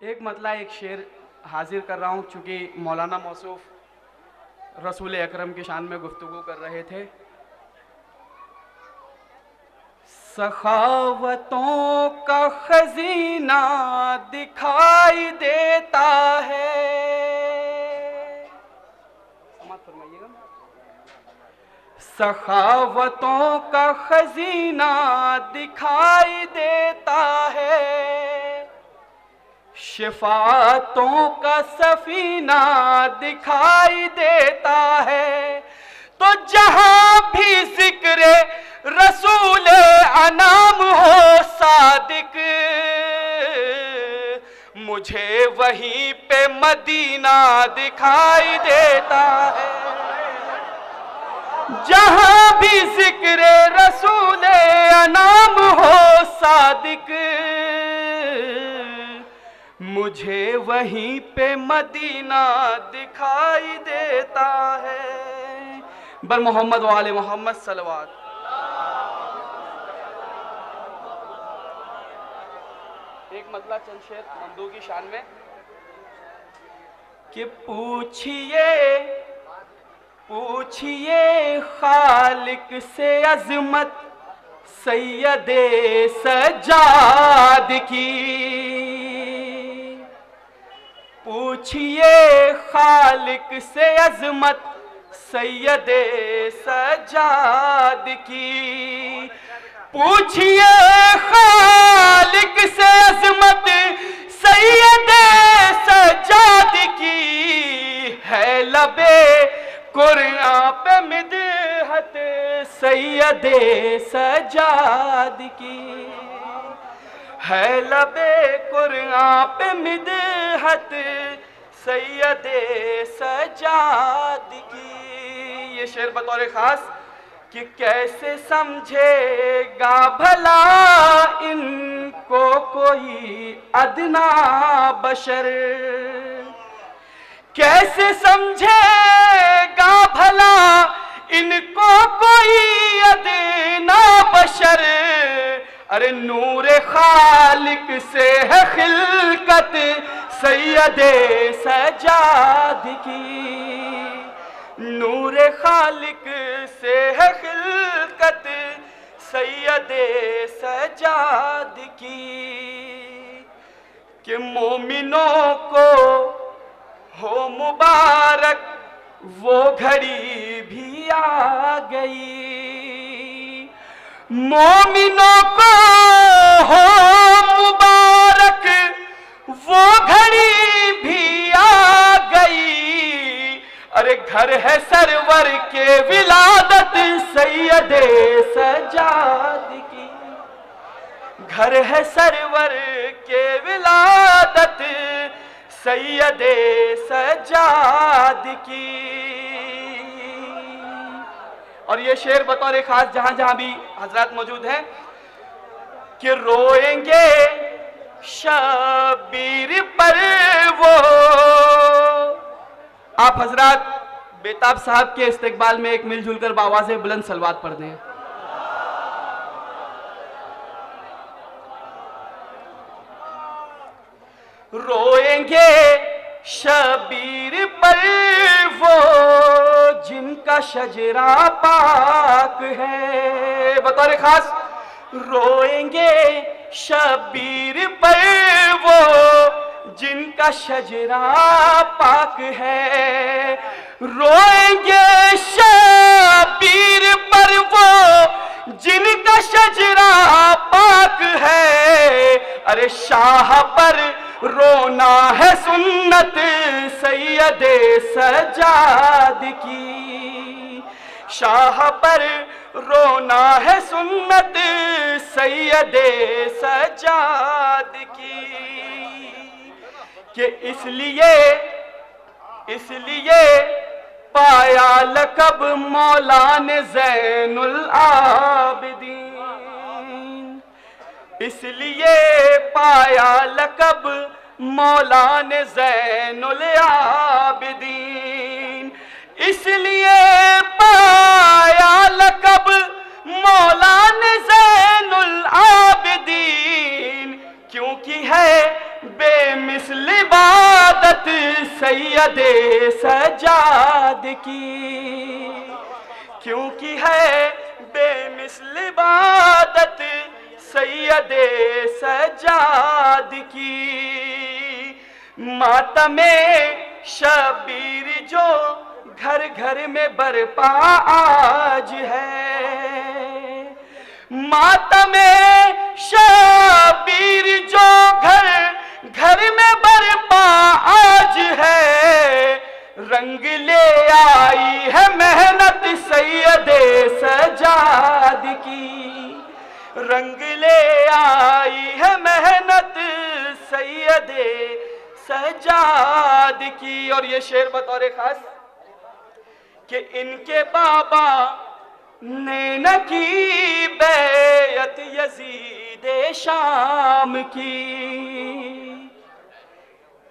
ایک مطلع ایک شعر حاضر کر رہا ہوں چونکہ مولانا موصوف رسول اکرم کی شان میں گفتگو کر رہے تھے. سخاوتوں کا خزینہ دکھائی دیتا ہے. سماعت فرمائیے گا. سخاوتوں کا خزینہ دکھائی دیتا ہے. شفاعتوں کا سفینہ دکھائی دیتا ہے. تو جہاں بھی ذکر رسول انام ہو صادق مجھے وہیں پہ مدینہ دکھائی دیتا ہے. جہاں بھی ذکر رسول انام ہو صادق مجھے وہیں پہ مدینہ دکھائی دیتا ہے. بر محمد و آل محمد صلوات. ایک مطلع چند شعر ممدوح کی شان میں کہ پوچھئے خالق سے عظمت سید سجاد کی. پوچھئے خالق سے عظمت سید سجاد کی. پوچھئے خالق سے عظمت سید سجاد کی. ہے لبے قرآن پہ مدحت سید سجاد کی. ہے لبے قرآن پہ مدحت سید سجاد کی. یہ شعر بطور خاص کہ کیسے سمجھے گا بھلا ان کو کوئی ادنا بشر. کیسے سمجھے گا بھلا ان کو کوئی ادنا بشر. ارے نور خالق سے ہے خلقت سید سجاد کی. نور خالق سے ہے خلقت سید سجاد کی. کہ مومنوں کو ہو مبارک وہ گھڑی بھی آ گئی. مومنوں کو ہو مبارک وہ گھڑی بھی آ گئی. ارے گھر ہے سرور کے ولادت سید سجاد کی. گھر ہے سرور کے ولادت سید سجاد کی. اور یہ شعر بطور خاص جہاں جہاں بھی حضرات موجود ہیں کہ روئیں گے شبیر پر وہ. آپ حضرات بیتاب صاحب کے استقبال میں ایک مل جل کر بآواز بلند صلوات پڑھ دیں. روئیں گے شبیر پر وہ جن کا شجرہ پاک ہے. بطور خاص روئیں گے شبیر پر وہ جن کا شجرہ پاک ہے. روئیں گے شبیر پر وہ جن کا شجرہ پاک ہے. ارے شاہ پر رونا ہے سنت سید سجاد کی. شاہ پر رونا ہے سنت سید سجاد کی. کہ اس لیے پایا لقب مولا نے زین العابدین. اس لیے پایا لقب مولا نے زین العابدین. اس لیے پایا لقب مولا نے زین العابدین. کیونکہ ہے بے مثل عبادت سید سجاد کی، کیونکہ ہے بے مثل عبادت سید سجاد کی، ماتم شبیر جو گھر گھر میں برپا آج ہے، ماتم شبیر جو گھر گھر میں برپا آج ہے، رنگ لے آئی ہے محنت سید سجاد کی، رنگ لے آئی ہے محنت سید سجاد کی۔ اور یہ شعر بطور خاص کہ ان کے بابا نے نہ کی بیعت یزید شام کی،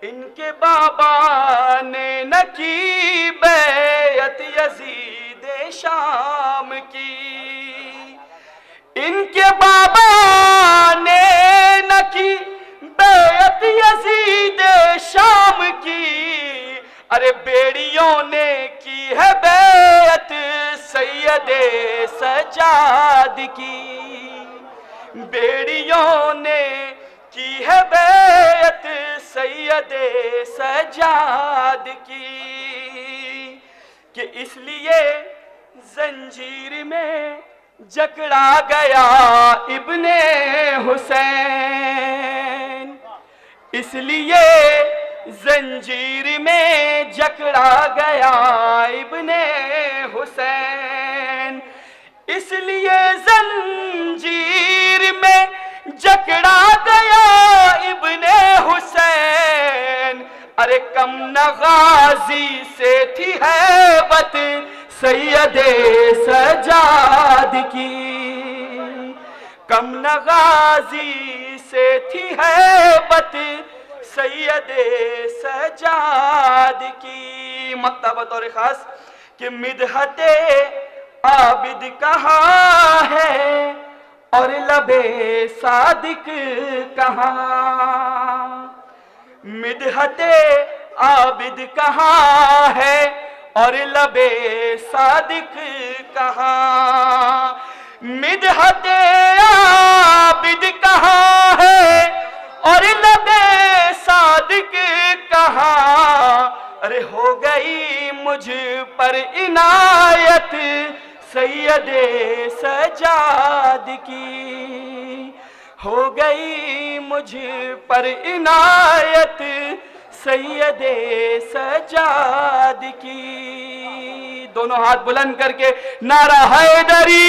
ان کے بابا نے نہ کی بیعت یزید شام کی، ان کے بابا نے نہ کی بیعت یزید شام کی، ارے بیڑیوں نے کی ہے بیعت سید سجاد کی، بیڑیوں نے کی ہے بیعت سید سجاد کی، کہ اس لیے زنجیر میں جکڑا گیا ابن حسین، اس لیے زنجیر میں جکڑا گیا ابن حسین، اس لیے زنجیر میں جکڑا گیا ابن حسین، ارے کم نغازی سے تھی ہیبت سید سجاد کی، کم نغازی سے تھی ہیبت سید سجاد کی۔ مقطع بطور خاص کہ مدحت عابد کہاں ہے اور لب صادق کہاں، مدحت عابد کہاں ہے اور لب صادق کہاں، مدحت عابد کہاں ہے اور لب صادق کہاں، ارے ہو گئی مجھ پر عنایت سید سجاد کی، ہو گئی مجھ پر عنایت سید سجاد کی۔ دونوں ہاتھ بلند کر کے نعرہ حیدری